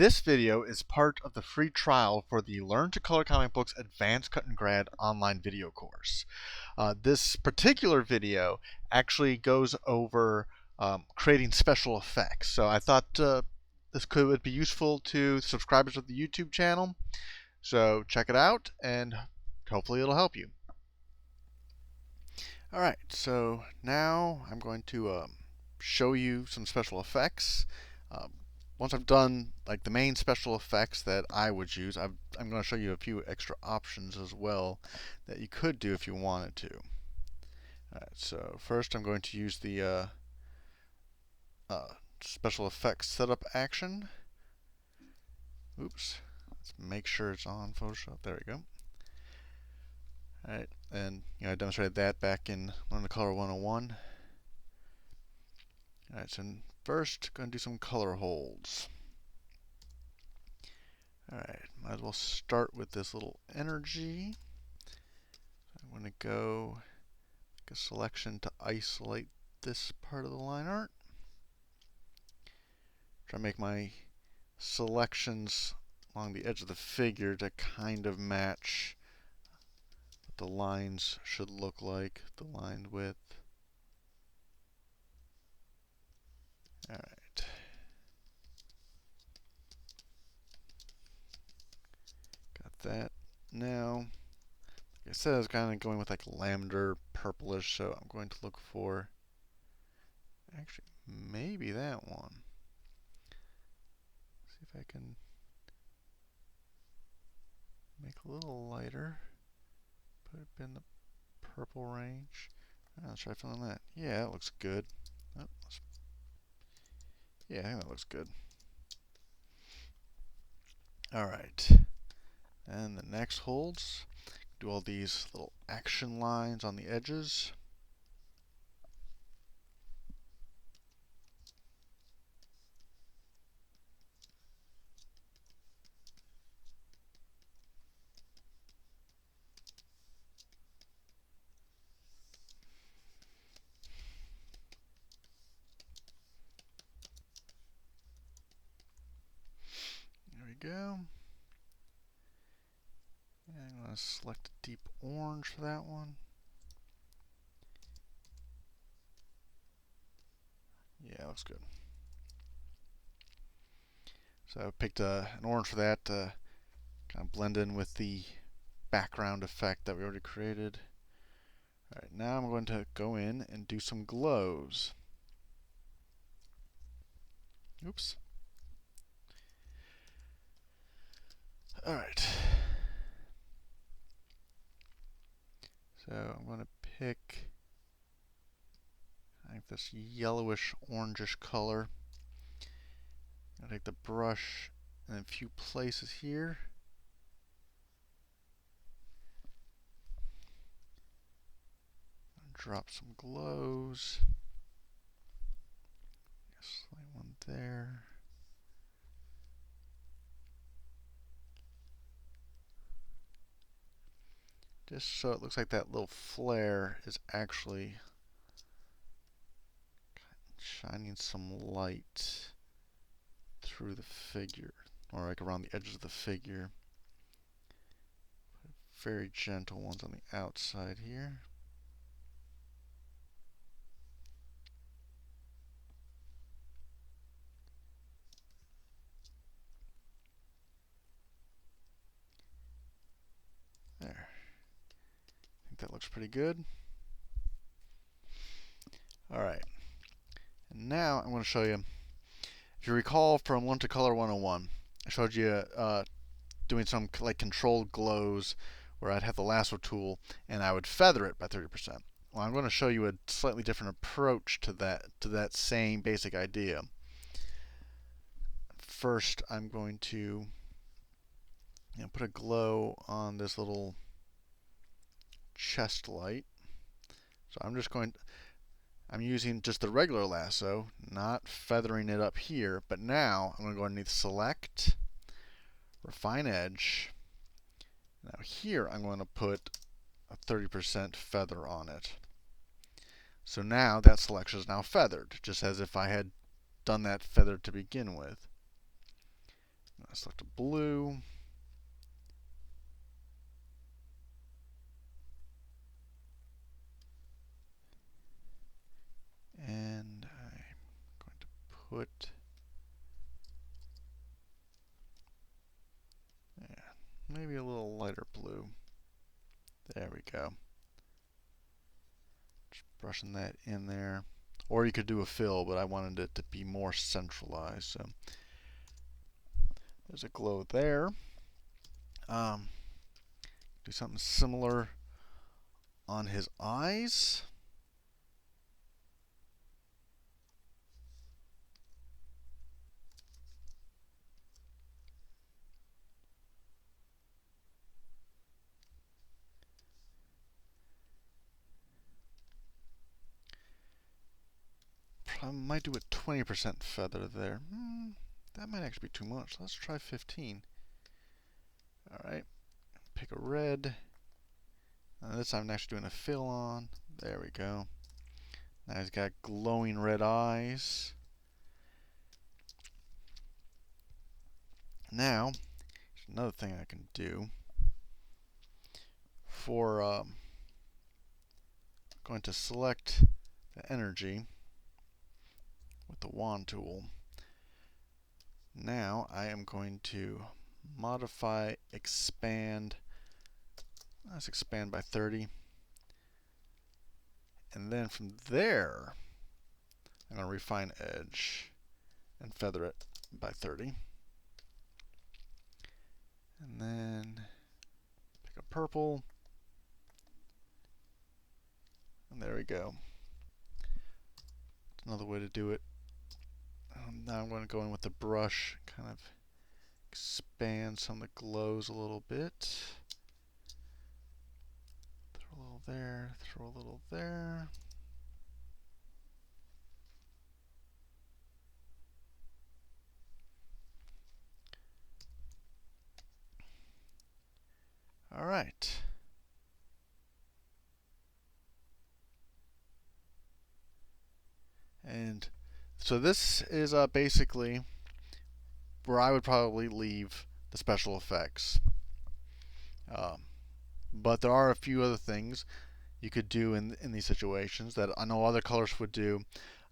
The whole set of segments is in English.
This video is part of the free trial for the Learn to Color Comic Books Advanced Cut and Grad online video course. This particular video actually goes over creating special effects. So I thought this would be useful to subscribers of the YouTube channel. So check it out and hopefully it'll help you. Alright, so now I'm going to show you some special effects. Once I've done like the main special effects that I would use, I'm going to show you a few extra options as well that you could do if you wanted to. Alright, so first I'm going to use the special effects setup action. Oops, let's make sure it's on Photoshop. There we go. Alright, and I demonstrated that back in Learn to Color 101. Alright, so first, going to do some color holds. Alright, might as well start with this little energy. I'm going to go make a selection to isolate this part of the line art. Try to make my selections along the edge of the figure to kind of match what the lines should look like, the line width. Alright. Got that. Now, like I said, I was kind of going with like lavender, purplish, so I'm going to look for actually maybe that one. See if I can make a little lighter. Put it in the purple range. Let's try filling that. Yeah, that looks good. Oh, yeah, I think that looks good. Alright. And the next holds. Do all these little action lines on the edges. There we go. And I'm going to select a deep orange for that one. Yeah, looks good. So I picked an orange for that to kind of blend in with the background effect that we already created. Alright, now I'm going to go in and do some glows. Oops. Alright. So I'm going to pick like this yellowish orangish color. I'm going to take the brush in a few places here. Drop some glows. Slight one there. Just so it looks like that little flare is actually shining some light through the figure, or like around the edges of the figure. Very gentle ones on the outside here. There. I think that looks pretty good. Alright. And now I'm going to show you, if you recall from Learn to Color 101, I showed you doing some like controlled glows where I'd have the lasso tool and I would feather it by 30%. Well, I'm going to show you a slightly different approach to that same basic idea. First, I'm going to put a glow on this little chest light. So I'm using just the regular lasso, not feathering it up here, but now I'm going to go underneath Select, Refine Edge. Now here I'm going to put a 30% feather on it. So now that selection is now feathered, just as if I had done that feather to begin with. I select a blue. And I'm going to put, yeah, maybe a little lighter blue. There we go. Just brushing that in there. Or you could do a fill, but I wanted it to be more centralized. So there's a glow there. Do something similar on his eyes. I might do a 20% feather there. That might actually be too much. Let's try 15. Alright, pick a red. This time I'm actually doing a fill on. There we go. Now he's got glowing red eyes. Now, there's another thing I can do. For going to select the energy with the wand tool. Now I am going to modify expand. Let's expand by 30. And then from there, I'm going to refine edge and feather it by 30. And then pick a purple. And there we go. That's another way to do it. Now I'm going to go in with the brush, kind of expand some of the glows a little bit. Throw a little there, throw a little there. All right. And so this is basically where I would probably leave the special effects. But there are a few other things you could do in these situations that I know other colors would do.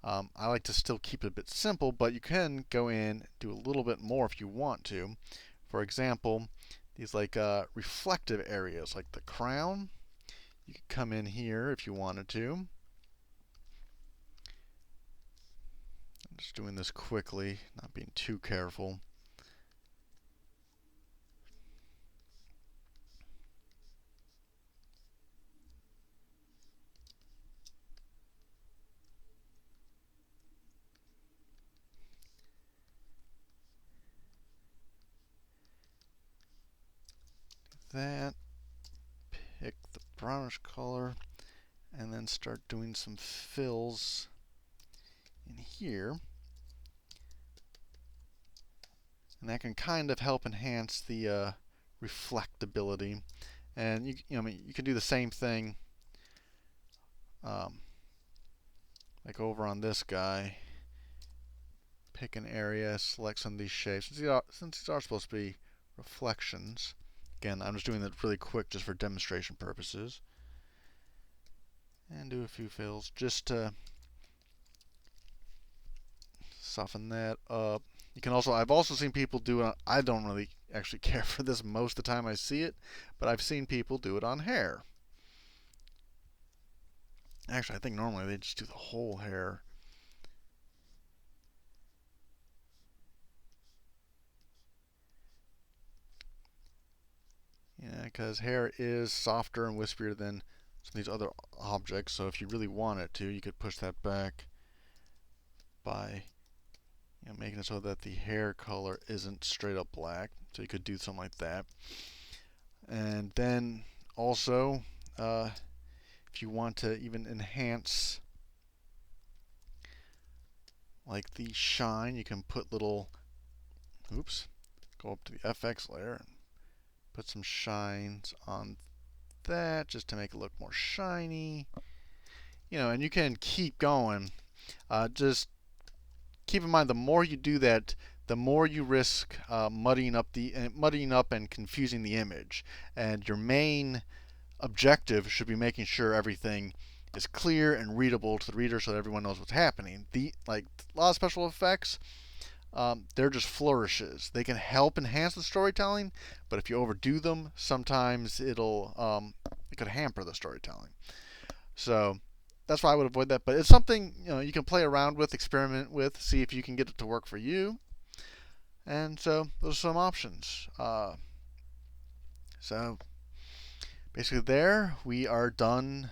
I like to still keep it a bit simple, but you can go in, do a little bit more if you want to. For example, these like reflective areas, like the crown. You could come in here if you wanted to. I'm just doing this quickly, not being too careful. That, pick the brownish color, and then start doing some fills in here. And that can kind of help enhance the reflectability. And you can do the same thing like over on this guy. Pick an area, select some of these shapes. Since these are supposed to be reflections, again, I'm just doing that really quick just for demonstration purposes. And do a few fills just to soften that up. You can also, I've also seen people do it, I don't really actually care for this most of the time I see it, but I've seen people do it on hair. Actually, I think normally they just do the whole hair. Yeah, because hair is softer and wispier than some of these other objects, so if you really wanted to, you could push that back by making it so that the hair color isn't straight up black. So you could do something like that. And then also, if you want to even enhance like the shine, you can put little, go up to the FX layer and put some shines on that just to make it look more shiny. And you can keep going. Just keep in mind, the more you do that, the more you risk muddying up and confusing the image. And your main objective should be making sure everything is clear and readable to the reader so that everyone knows what's happening. Like a lot of special effects, they're just flourishes. They can help enhance the storytelling, but if you overdo them, sometimes it could hamper the storytelling. So that's why I would avoid that. But it's something you can play around with, experiment with, see if you can get it to work for you. And so those are some options. So basically there we are done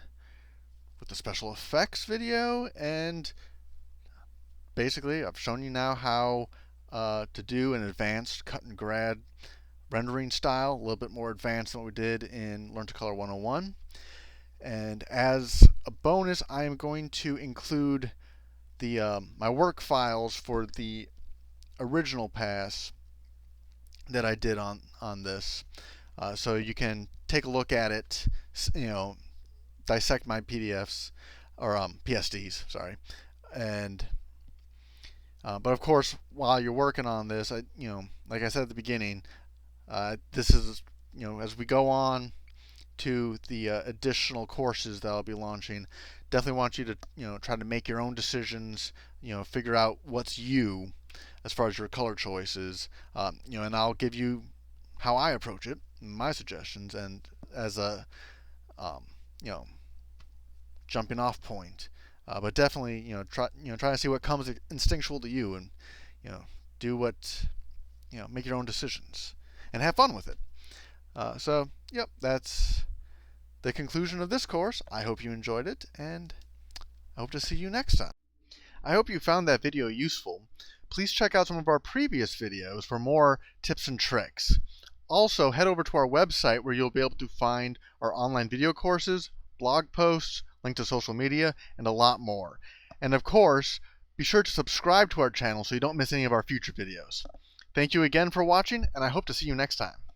with the special effects video, and basically I've shown you now how to do an advanced cut and grad rendering style, a little bit more advanced than what we did in Learn to Color 101. And as a bonus, I am going to include the my work files for the original pass that I did on this, so you can take a look at it, dissect my PDFs or PSDs, sorry, and but of course, while you're working on this, like I said at the beginning, this is as we go on to the additional courses that I'll be launching, definitely want you to try to make your own decisions, figure out what's you as far as your color choices, and I'll give you how I approach it, my suggestions, and as a jumping off point. But definitely try to see what comes instinctual to you, and do what make your own decisions and have fun with it. So yep, that's the conclusion of this course. I hope you enjoyed it, and I hope to see you next time. I hope you found that video useful. Please check out some of our previous videos for more tips and tricks. Also, head over to our website where you'll be able to find our online video courses, blog posts, link to social media, and a lot more. And of course, be sure to subscribe to our channel so you don't miss any of our future videos. Thank you again for watching, and I hope to see you next time.